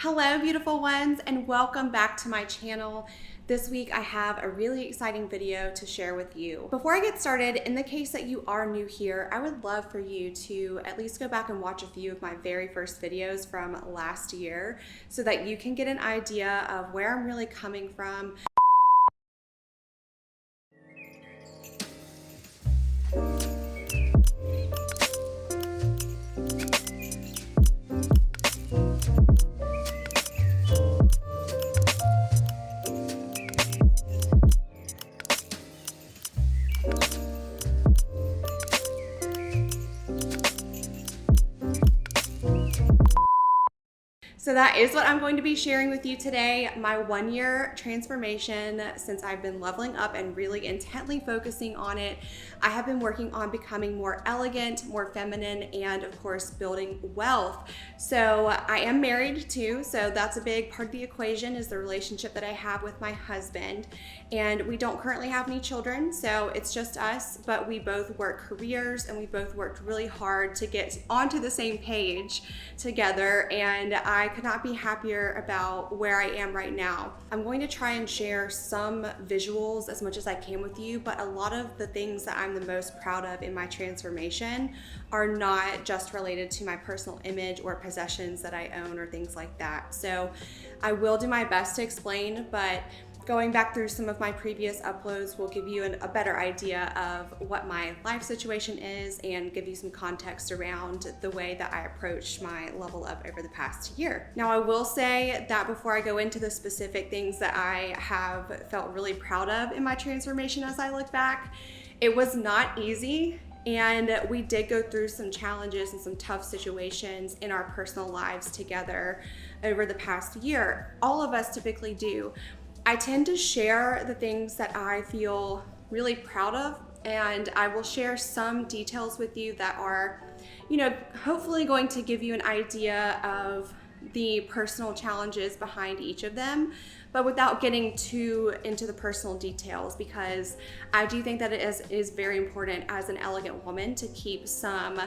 Hello, beautiful ones, and welcome back to my channel. This week I have a really exciting video to share with you. Before I get started, in the case that you are new here, I would love for you to at least go back and watch a few of my very first videos from last year so that you can get an idea of where I'm really coming from. So that is what I'm going to be sharing with you today, my 1-year transformation since I've been leveling up and really intently focusing on it. I have been working on becoming more elegant, more feminine, and of course, building wealth. So I am married too, so that's a big part of the equation is the relationship that I have with my husband. And we don't currently have any children, so it's just us, but we both work careers and we both worked really hard to get onto the same page together, and I could not be happier about where I am right now. I'm going to try and share some visuals as much as I can with you, but a lot of the things that I'm the most proud of in my transformation are not just related to my personal image or possessions that I own or things like that. So I will do my best to explain, but going back through some of my previous uploads will give you a better idea of what my life situation is and give you some context around the way that I approached my level up over the past year. Now, I will say that before I go into the specific things that I have felt really proud of in my transformation as I look back, it was not easy. And we did go through some challenges and some tough situations in our personal lives together over the past year. All of us typically do. I tend to share the things that I feel really proud of, and I will share some details with you that are, hopefully going to give you an idea of the personal challenges behind each of them, but without getting too into the personal details, because I do think that it is very important as an elegant woman to keep some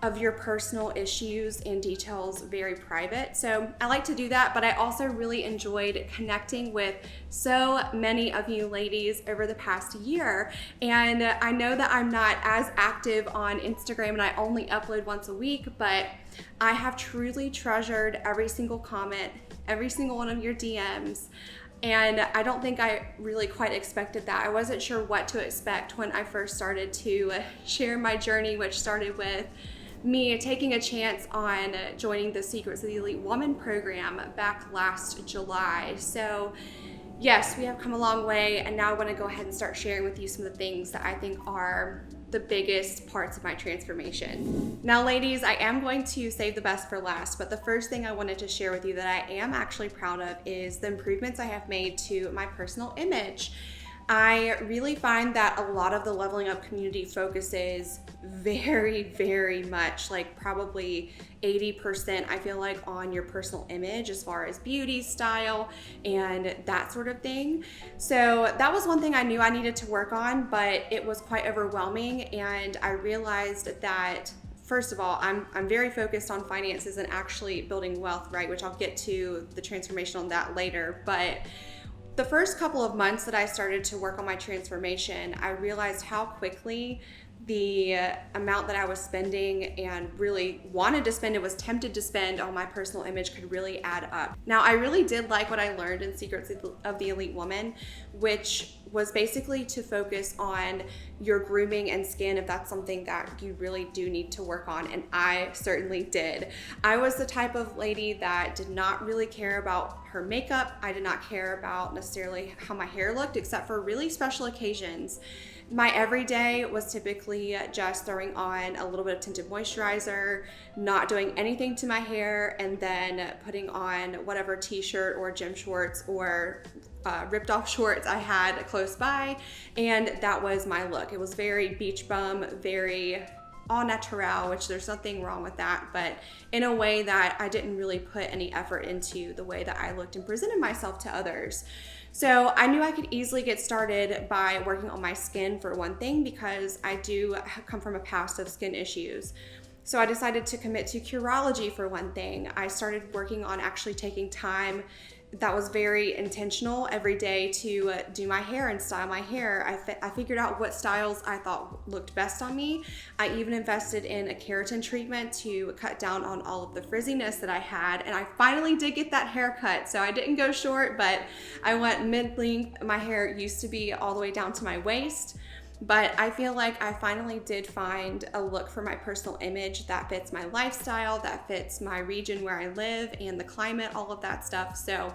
of your personal issues and details very private. So I like to do that, but I also really enjoyed connecting with so many of you ladies over the past year. And I know that I'm not as active on Instagram and I only upload once a week, but I have truly treasured every single comment, every single one of your DMs. And I don't think I really quite expected that. I wasn't sure what to expect when I first started to share my journey, which started with me taking a chance on joining the Secrets of the Elite Woman program back last July. So yes, we have come a long way, and now I want to go ahead and start sharing with you some of the things that I think are the biggest parts of my transformation. Now, ladies, I am going to save the best for last, but the first thing I wanted to share with you that I am actually proud of is the improvements I have made to my personal image. I really find that a lot of the leveling up community focuses very, very much, like probably 80%, I feel like, on your personal image as far as beauty, style, and that sort of thing. So that was one thing I knew I needed to work on, but it was quite overwhelming, and I realized that first of all, I'm very focused on finances and actually building wealth, right? Which I'll get to the transformation on that later, but the first couple of months that I started to work on my transformation, I realized how quickly the amount that I was spending and really wanted to spend and was tempted to spend on my personal image could really add up. Now, I really did like what I learned in Secrets of the Elite Woman, which was basically to focus on your grooming and skin if that's something that you really do need to work on, and I certainly did. I was the type of lady that did not really care about her makeup. I did not care about necessarily how my hair looked, except for really special occasions. My everyday was typically just throwing on a little bit of tinted moisturizer, not doing anything to my hair, and then putting on whatever t-shirt or gym shorts or ripped off shorts I had close by, and that was my look. It was very beach bum, very au naturel, which there's nothing wrong with that, but in a way that I didn't really put any effort into the way that I looked and presented myself to others. So I knew I could easily get started by working on my skin for one thing, because I do come from a past of skin issues. So I decided to commit to Curology for one thing. I started working on actually taking time that was very intentional every day to do my hair and style my hair. I figured out what styles I thought looked best on me. I even invested in a keratin treatment to cut down on all of the frizziness that I had, and I finally did get that haircut. So I didn't go short, but I went mid-length. My hair used to be all the way down to my waist. But I feel like I finally did find a look for my personal image that fits my lifestyle, that fits my region where I live and the climate, all of that stuff. So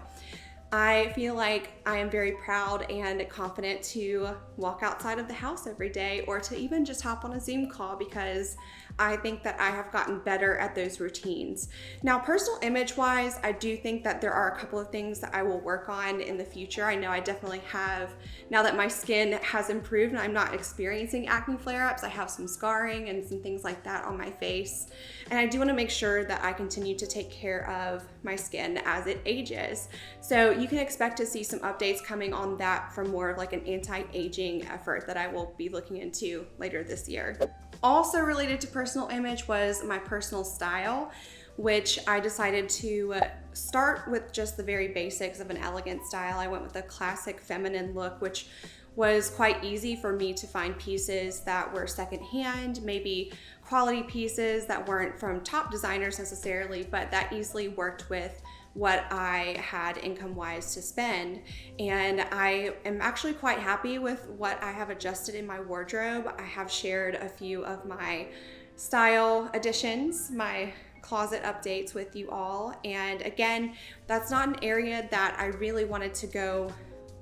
I feel like I am very proud and confident to walk outside of the house every day, or to even just hop on a Zoom call, because I think that I have gotten better at those routines. Now, personal image wise, I do think that there are a couple of things that I will work on in the future. I know I definitely have, now that my skin has improved and I'm not experiencing acne flare-ups, I have some scarring and some things like that on my face. And I do want to make sure that I continue to take care of my skin as it ages. So you can expect to see some updates coming on that from more of like an anti-aging effort that I will be looking into later this year. Also related to personal image was my personal style, which I decided to start with just the very basics of an elegant style. I went with a classic feminine look, which was quite easy for me to find pieces that were secondhand, maybe quality pieces that weren't from top designers necessarily, but that easily worked with what I had income-wise to spend. And I am actually quite happy with what I have adjusted in my wardrobe. I have shared a few of my style additions, my closet updates with you all. And again, that's not an area that I really wanted to go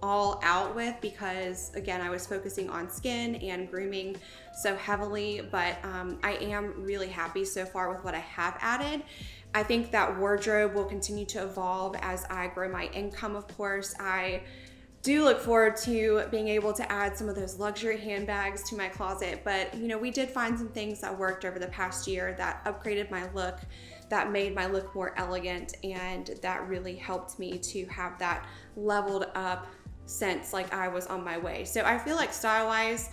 all out with, because again, I was focusing on skin and grooming so heavily, but I am really happy so far with what I have added. I think that wardrobe will continue to evolve as I grow my income, of course. I do look forward to being able to add some of those luxury handbags to my closet, but you know, we did find some things that worked over the past year that upgraded my look, that made my look more elegant, and that really helped me to have that leveled up sense like I was on my way. So I feel like style-wise,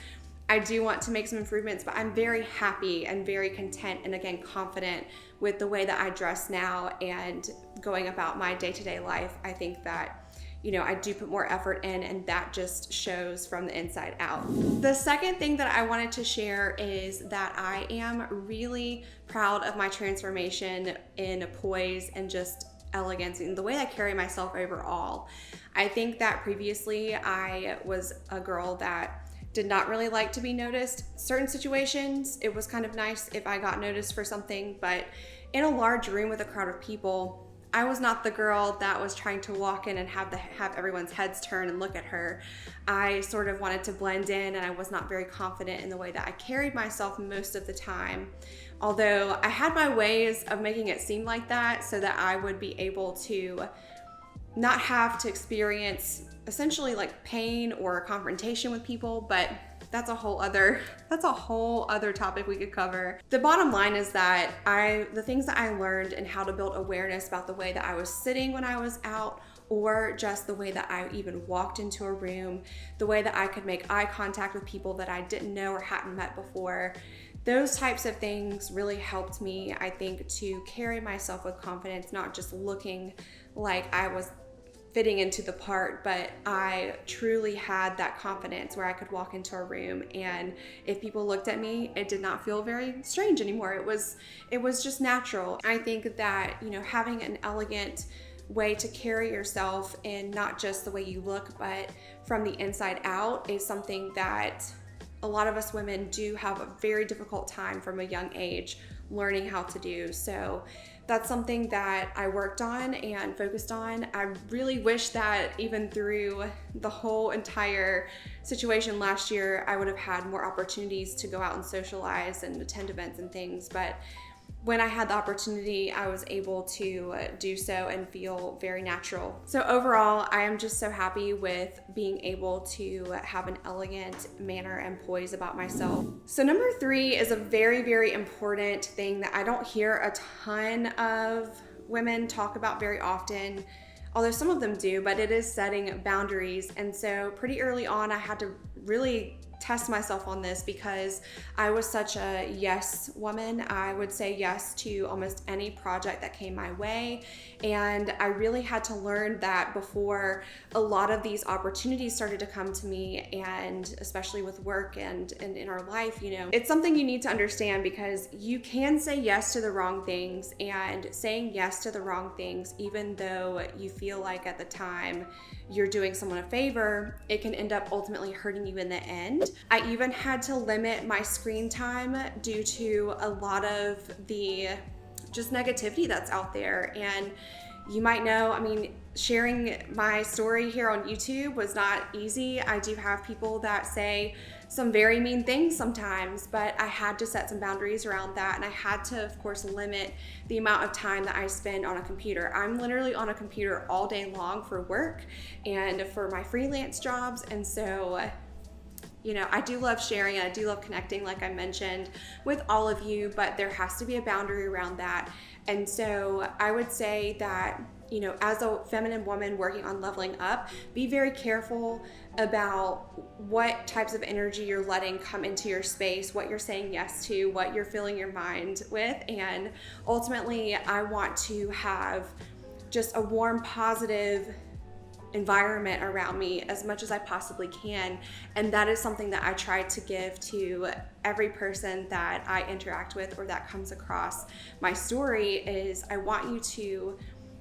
I do want to make some improvements, but I'm very happy and very content and again, confident with the way that I dress now and going about my day-to-day life. I think that, you know, I do put more effort in, and that just shows from the inside out. The second thing that I wanted to share is that I am really proud of my transformation in Poise and just elegance and the way I carry myself overall. I think that previously I was a girl that did not really like to be noticed. Certain situations, it was kind of nice if I got noticed for something, but in a large room with a crowd of people, I was not the girl that was trying to walk in and have everyone's heads turn and look at her. I sort of wanted to blend in, and I was not very confident in the way that I carried myself most of the time. Although I had my ways of making it seem like that so that I would be able to not have to experience essentially like pain or confrontation with people, but that's a whole other topic we could cover. The bottom line is that the things that I learned and how to build awareness about the way that I was sitting when I was out, or just the way that I even walked into a room, the way that I could make eye contact with people that I didn't know or hadn't met before. Those types of things really helped me, I think, to carry myself with confidence, not just looking like I was fitting into the part, but I truly had that confidence where I could walk into a room, and if people looked at me, it did not feel very strange anymore. It was just natural. I think that, you know, having an elegant way to carry yourself, and not just the way you look, but from the inside out, is something that a lot of us women do have a very difficult time from a young age learning how to do. So that's something that I worked on and focused on. I really wish that even through the whole entire situation last year, I would have had more opportunities to go out and socialize and attend events and things. But when I had the opportunity, I was able to do so and feel very natural. So overall, I am just so happy with being able to have an elegant manner and poise about myself. So number 3 is a very, very important thing that I don't hear a ton of women talk about very often, although some of them do, but it is setting boundaries. And so pretty early on, I had to really test myself on this because I was such a yes woman. I would say yes to almost any project that came my way. And I really had to learn that before a lot of these opportunities started to come to me, and especially with work and in our life, you know, it's something you need to understand, because you can say yes to the wrong things, and saying yes to the wrong things, even though you feel like at the time you're doing someone a favor, it can end up ultimately hurting you in the end. I even had to limit my screen time due to a lot of the just negativity that's out there. And you might know, I mean, sharing my story here on YouTube was not easy. I do have people that say some very mean things sometimes, but I had to set some boundaries around that. And I had to, of course, limit the amount of time that I spend on a computer. I'm literally on a computer all day long for work and for my freelance jobs. And so, you know, I do love sharing and I do love connecting, like I mentioned, with all of you, but there has to be a boundary around that. And so I would say that, you know, as a feminine woman working on leveling up, be very careful about what types of energy you're letting come into your space, what you're saying yes to, what you're filling your mind with. And ultimately, I want to have just a warm, positive environment around me as much as I possibly can. And that is something that I try to give to every person that I interact with or that comes across my story. Is I want you to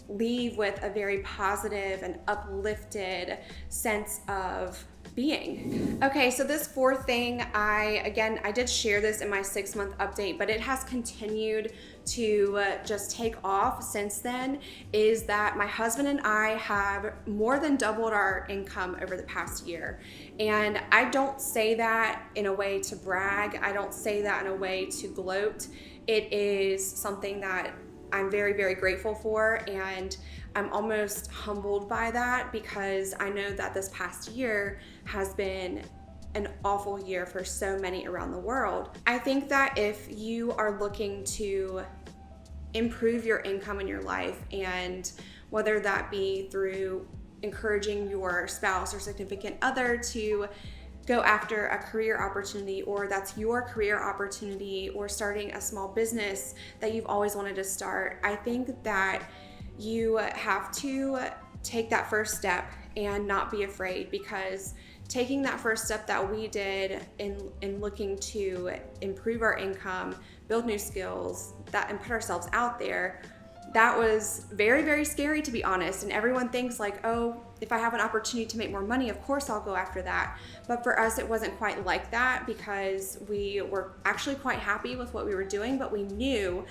leave with a very positive and uplifted sense of being. Okay, so this fourth thing, I did share this in my 6-month update, but it has continued to just take off since then, is that my husband and I have more than doubled our income over the past year. And I don't say that in a way to brag. I don't say that in a way to gloat. It is something that I'm very, very grateful for, and I'm almost humbled by that, because I know that this past year has been an awful year for so many around the world. I think that if you are looking to improve your income in your life, and whether that be through encouraging your spouse or significant other to go after a career opportunity, or that's your career opportunity, or starting a small business that you've always wanted to start, I think that you have to take that first step and not be afraid, because taking that first step that we did in looking to improve our income, build new skills, and put ourselves out there, that was very, very scary, to be honest. And everyone thinks like, oh, if I have an opportunity to make more money, of course I'll go after that. But for us, it wasn't quite like that, because we were actually quite happy with what we were doing, but we knew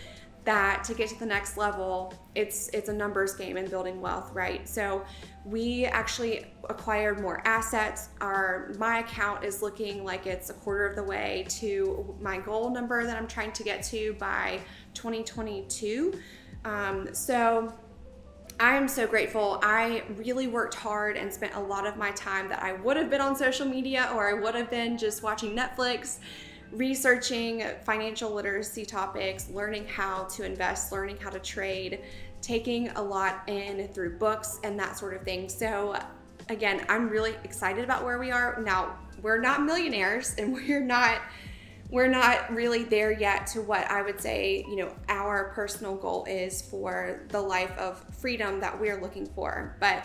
that to get to the next level, it's a numbers game in building wealth, right? So we actually acquired more assets. My account is looking like it's a quarter of the way to my goal number that I'm trying to get to by 2022. So I am so grateful. I really worked hard and spent a lot of my time that I would have been on social media, or I would have been just watching Netflix, researching financial literacy topics, learning how to invest, learning how to trade, taking a lot in through books and that sort of thing. So again, I'm really excited about where we are. Now, we're not millionaires, and we're not really there yet to what I would say, you know, our personal goal is for the life of freedom that we're looking for. But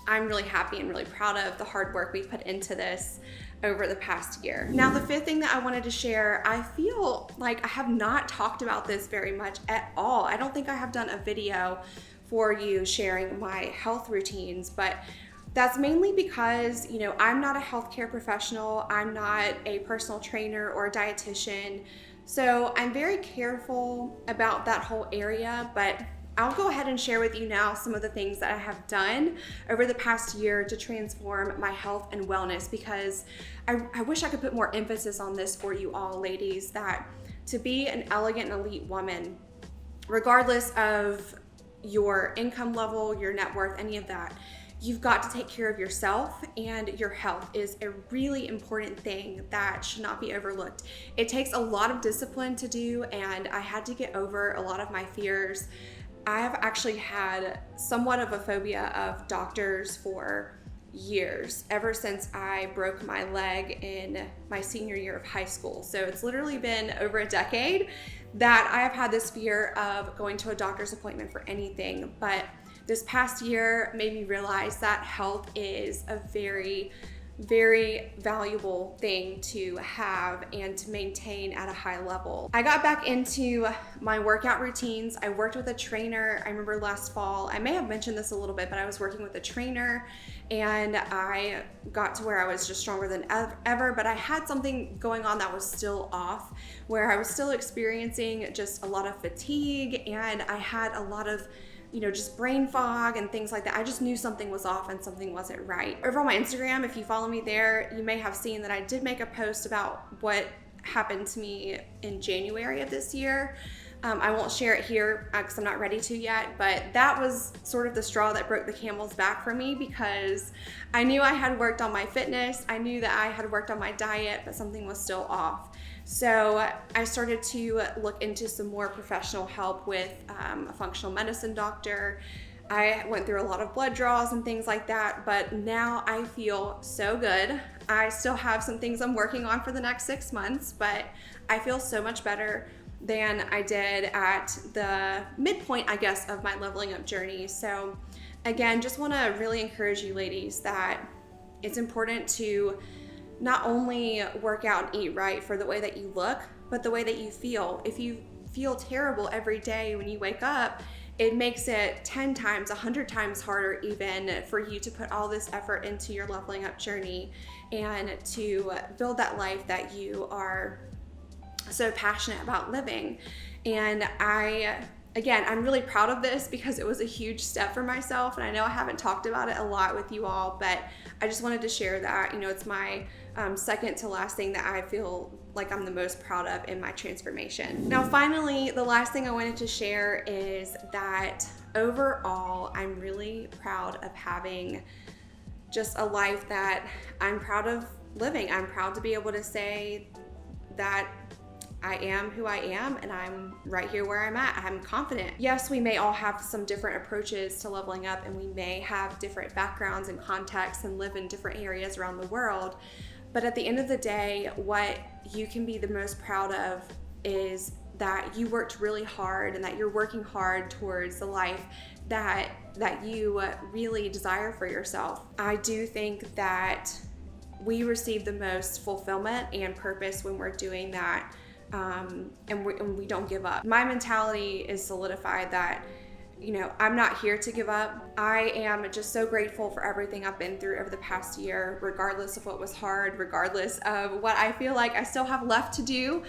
I'm really happy and really proud of the hard work we put into this over the past year. Now, the fifth thing that I wanted to share, I feel like I have not talked about this very much at all. I don't think I have done a video for you sharing my health routines, but that's mainly because, you know, I'm not a healthcare professional. I'm not a personal trainer or a dietitian. So I'm very careful about that whole area, but I'll go ahead and share with you now some of the things that I have done over the past year to transform my health and wellness, because I wish I could put more emphasis on this for you all, ladies, that to be an elegant and elite woman, regardless of your income level, your net worth, any of that, you've got to take care of yourself, and your health is a really important thing that should not be overlooked. It takes a lot of discipline to do, and I had to get over a lot of my fears. I have actually had somewhat of a phobia of doctors for years, ever since I broke my leg in my senior year of high school. So it's literally been over a decade that I have had this fear of going to a doctor's appointment for anything. But this past year made me realize that health is a very valuable thing to have and to maintain at a high level. I got back into my workout routines. I worked with a trainer. I remember last fall, I may have mentioned this a little bit, but I was working with a trainer and I got to where I was just stronger than ever, but I had something going on that was still off, where I was still experiencing just a lot of fatigue, and I had a lot of just brain fog and things like that. I just knew something was off and something wasn't right. Over on my Instagram, if you follow me there, you may have seen that I did make a post about what happened to me in January of this year. I won't share it here because I'm not ready to yet, but that was sort of the straw that broke the camel's back for me, because I knew I had worked on my fitness. I knew that I had worked on my diet, but something was still off. So I started to look into some more professional help with a functional medicine doctor. I went through a lot of blood draws and things like that, but now I feel so good. I still have some things I'm working on for the next 6 months, but I feel so much better than I did at the midpoint, I guess, of my leveling up journey. So again, just want to really encourage you ladies that it's important to not only work out and eat right for the way that you look, but the way that you feel. If you feel terrible every day when you wake up, it makes it 10 times, 100 times harder even for you to put all this effort into your leveling up journey and to build that life that you are so passionate about living. And I'm really proud of this because it was a huge step for myself, and I know I haven't talked about it a lot with you all, but I just wanted to share that. It's my second to last thing that I feel like I'm the most proud of in my transformation. Now, finally, the last thing I wanted to share is that overall, I'm really proud of having just a life that I'm proud of living. I'm proud to be able to say that I am who I am and I'm right here where I'm at. I'm confident. Yes, we may all have some different approaches to leveling up, and we may have different backgrounds and contexts and live in different areas around the world. But at the end of the day, what you can be the most proud of is that you worked really hard and that you're working hard towards the life that you really desire for yourself. I do think that we receive the most fulfillment and purpose when we're doing that. And we don't give up. My mentality is solidified that, I'm not here to give up. I am just so grateful for everything I've been through over the past year, regardless of what was hard, regardless of what I feel like I still have left to do.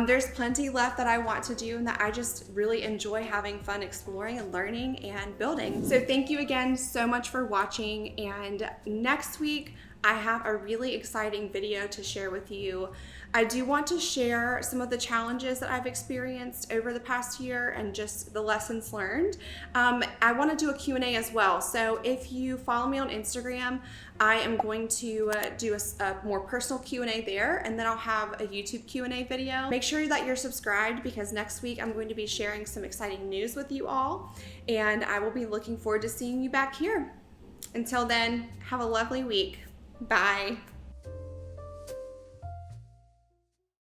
There's plenty left that I want to do and that I just really enjoy having fun exploring and learning and building. So thank you again so much for watching. And next week, I have a really exciting video to share with you. I do want to share some of the challenges that I've experienced over the past year and just the lessons learned. I want to do a Q&A as well. So if you follow me on Instagram, I am going to do a more personal Q&A there, and then I'll have a YouTube Q&A video. Make sure that you're subscribed, because next week I'm going to be sharing some exciting news with you all, and I will be looking forward to seeing you back here. Until then, have a lovely week. Bye.